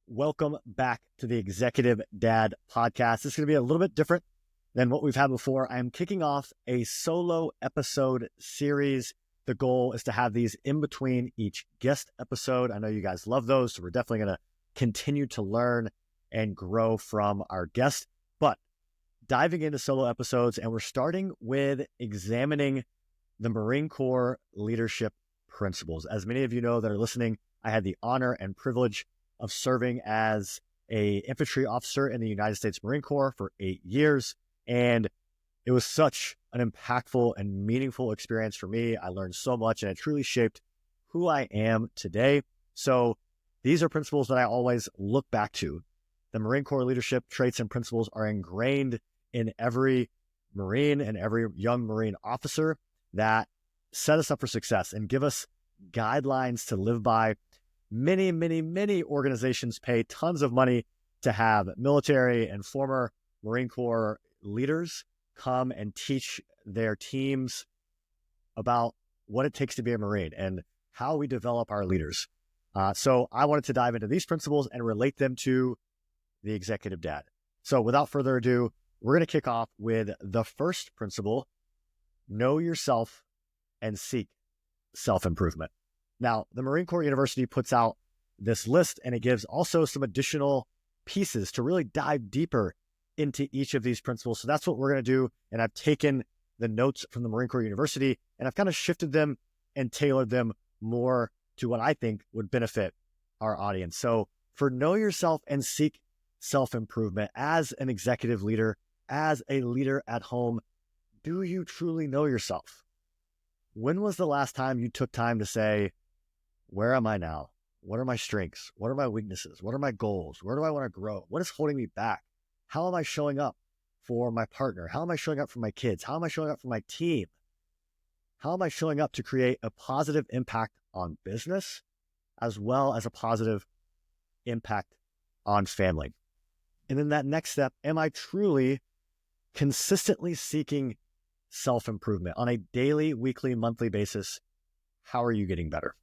Welcome back to the Executive Dad Podcast. This is going to be a little bit different than what we've had before. I am kicking off a solo episode series. The goal is to have these in between each guest episode. I know you guys love those, so we're definitely going to continue to learn and grow from our guests. But diving into solo episodes, and we're starting with examining the Marine Corps leadership principles. As many of you know that are listening, I had the honor and privilege of serving as an infantry officer in the United States Marine Corps for 8 years. And it was such an impactful and meaningful experience for me. I learned so much, and it truly shaped who I am today. So these are principles that I always look back to. The Marine Corps leadership traits and principles are ingrained in every Marine and every young Marine officer that set us up for success and give us guidelines to live by. Many organizations pay tons of money to have military and former Marine Corps leaders come and teach their teams about what it takes to be a Marine and how we develop our leaders. So I wanted to dive into these principles and relate them to the executive dad. So without further ado, we're going to kick off with the first principle: know yourself and seek self-improvement. Now, the Marine Corps University puts out this list, and it gives also some additional pieces to really dive deeper into each of these principles. So that's what we're going to do. And I've taken the notes from the Marine Corps University, and I've kind of shifted them and tailored them more to what I think would benefit our audience. So for know yourself and seek self-improvement, as an executive leader, as a leader at home, do you truly know yourself? When was the last time you took time to say, where am I now? What are my strengths? What are my weaknesses? What are my goals? Where do I want to grow? What is holding me back? How am I showing up for my partner? How am I showing up for my kids? How am I showing up for my team? How am I showing up to create a positive impact on business as well as a positive impact on family? And then that next step, am I truly consistently seeking self-improvement on a daily, weekly, monthly basis? How are you getting better?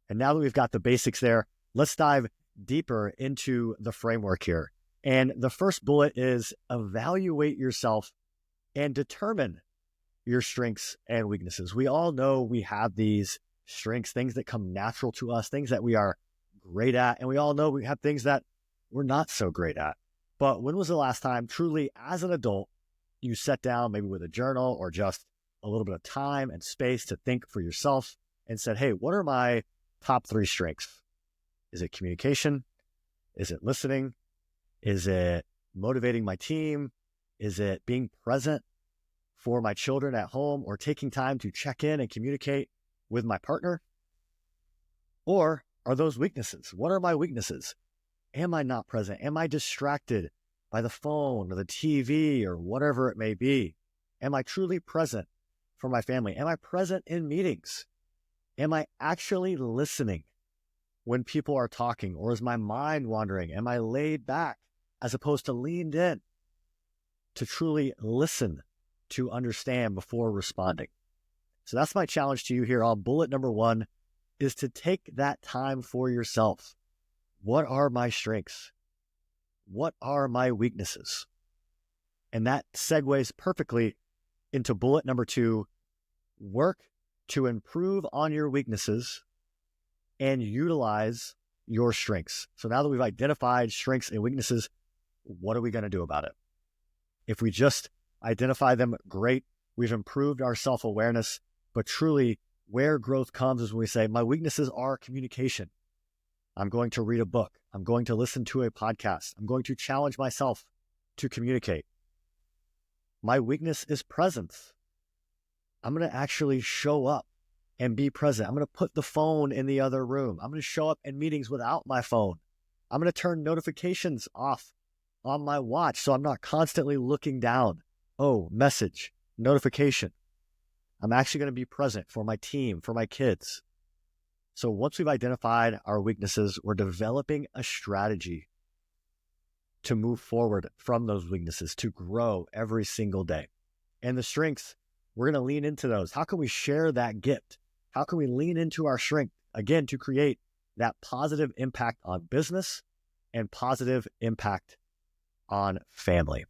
And now that we've got the basics there, let's dive deeper into the framework here. And the first bullet is evaluate yourself and determine your strengths and weaknesses. We all know we have these strengths, things that come natural to us, things that we are great at. And we all know we have things that we're not so great at. But when was the last time, truly as an adult, you sat down maybe with a journal or just a little bit of time and space to think for yourself and said, hey, what are my top 3 strengths? Is it communication? Is it listening? Is it motivating my team? Is it being present for my children at home or taking time to check in and communicate with my partner? Or are those weaknesses? What are my weaknesses? Am I not present? Am I distracted by the phone or the TV or whatever it may be? Am I truly present for my family? Am I present in meetings? Am I actually listening when people are talking, or is my mind wandering? Am I laid back as opposed to leaned in to truly listen, to understand before responding? So that's my challenge to you here on bullet number 1, is to take that time for yourself. What are my strengths? What are my weaknesses? And that segues perfectly into bullet number 2, work to improve on your weaknesses and utilize your strengths. So now that we've identified strengths and weaknesses, what are we going to do about it? If we just identify them, great. We've improved our self-awareness, but truly where growth comes is when we say, my weaknesses are communication. I'm going to read a book. I'm going to listen to a podcast. I'm going to challenge myself to communicate. My weakness is presence. I'm going to actually show up and be present. I'm going to put the phone in the other room. I'm going to show up in meetings without my phone. I'm going to turn notifications off on my watch so I'm not constantly looking down. Oh, message, notification. I'm actually going to be present for my team, for my kids. So once we've identified our weaknesses, we're developing a strategy to move forward from those weaknesses, to grow every single day. And the strengths, we're going to lean into those. How can we share that gift? How can we lean into our strength, again, to create that positive impact on business and positive impact on family.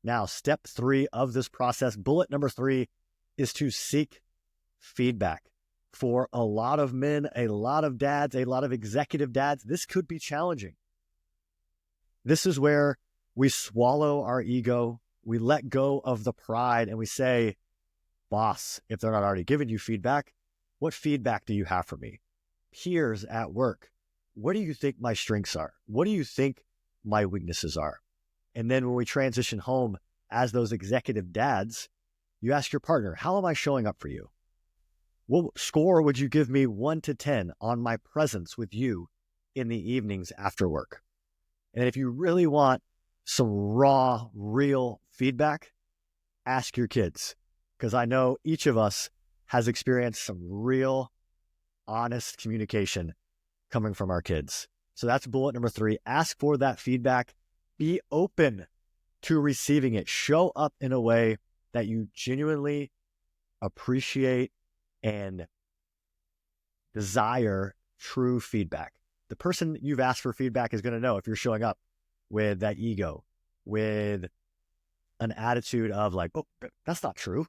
Now, step 3 of this process, bullet number 3, is to seek feedback. For a lot of men, a lot of dads, a lot of executive dads, this could be challenging. This is where we swallow our ego, we let go of the pride, and we say, boss, if they're not already giving you feedback, what feedback do you have for me? Peers at work, what do you think my strengths are? What do you think my weaknesses are? And then when we transition home as those executive dads, you ask your partner, how am I showing up for you? What score would you give me 1 to 10 on my presence with you in the evenings after work? And if you really want some raw, real feedback, ask your kids, because I know each of us has experienced some real, honest communication coming from our kids. So that's bullet number 3. Ask for that feedback. Be open to receiving it. Show up in a way that you genuinely appreciate and desire true feedback. The person you've asked for feedback is going to know if you're showing up with that ego, with an attitude of like, oh, that's not true.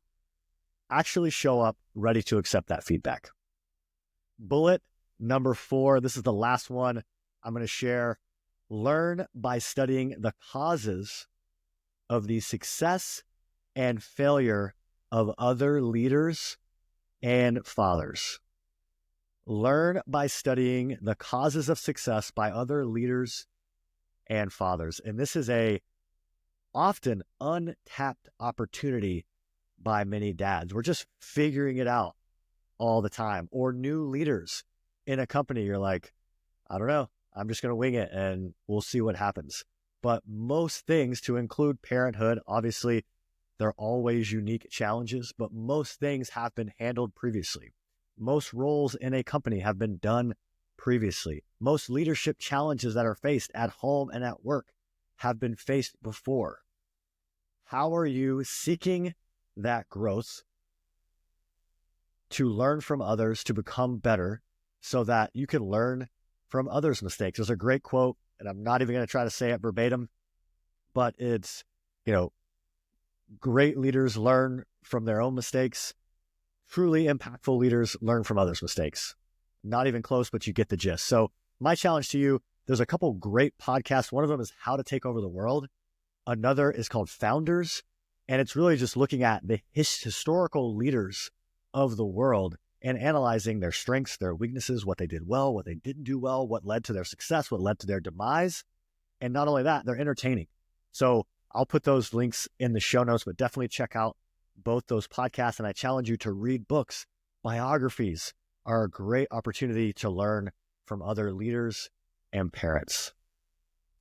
Actually show up ready to accept that feedback. Bullet number 4, this is the last one I'm going to share. Learn by studying the causes of the success and failure of other leaders and fathers. Learn by studying the causes of success by other leaders and fathers. And this is a often untapped opportunity by many dads. We're just figuring it out all the time. Or new leaders in a company, you're like, I don't know, I'm just going to wing it and we'll see what happens. But most things, to include parenthood, obviously, they're always unique challenges, but most things have been handled previously. Most roles in a company have been done previously. Most leadership challenges that are faced at home and at work have been faced before. How are you seeking that growth to learn from others, to become better so that you can learn from others' mistakes? There's a great quote, and I'm not even going to try to say it verbatim, but it's, great leaders learn from their own mistakes. Truly impactful leaders learn from others' mistakes. Not even close, but you get the gist. So my challenge to you, there's a couple great podcasts. One of them is How to Take Over the World. Another is called Founders. And it's really just looking at the historical leaders of the world and analyzing their strengths, their weaknesses, what they did well, what they didn't do well, what led to their success, what led to their demise. And not only that, they're entertaining. So I'll put those links in the show notes, but definitely check out both those podcasts. And I challenge you to read books. Biographies are a great opportunity to learn from other leaders and parents.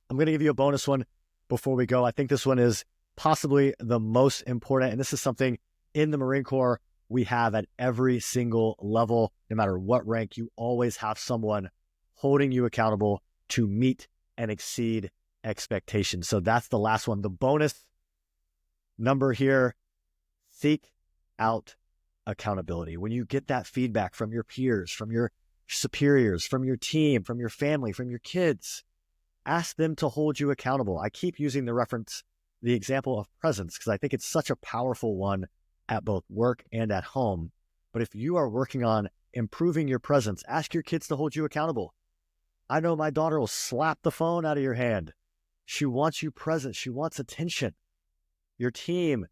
I'm going to give you a bonus one before we go. I think this one is possibly the most important. And this is something in the Marine Corps we have at every single level. No matter what rank, you always have someone holding you accountable to meet and exceed expectations. So that's the last one. The bonus number here, seek out accountability. When you get that feedback from your peers, from your superiors, from your team, from your family, from your kids, ask them to hold you accountable. I keep using the example of presence, because I think it's such a powerful one at both work and at home. But if you are working on improving your presence, ask your kids to hold you accountable. I know my daughter will slap the phone out of your hand. She wants you present. She wants attention. Your team,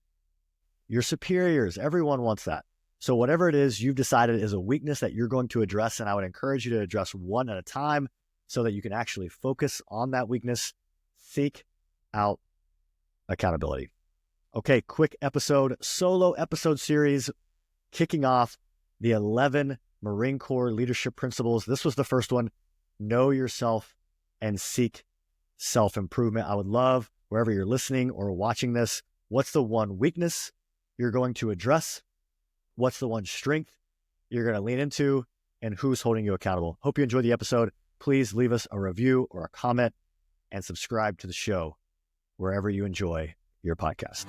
your superiors, everyone wants that. So whatever it is you've decided is a weakness that you're going to address, and I would encourage you to address one at a time so that you can actually focus on that weakness. Seek out accountability. Okay, quick solo episode series, kicking off the 11 Marine Corps leadership principles. This was the first one. Know yourself and seek self-improvement. I would love, wherever you're listening or watching this, what's the one weakness you're going to address? What's the one strength you're going to lean into? And who's holding you accountable? Hope you enjoyed the episode. Please leave us a review or a comment and subscribe to the show wherever you enjoy your podcast.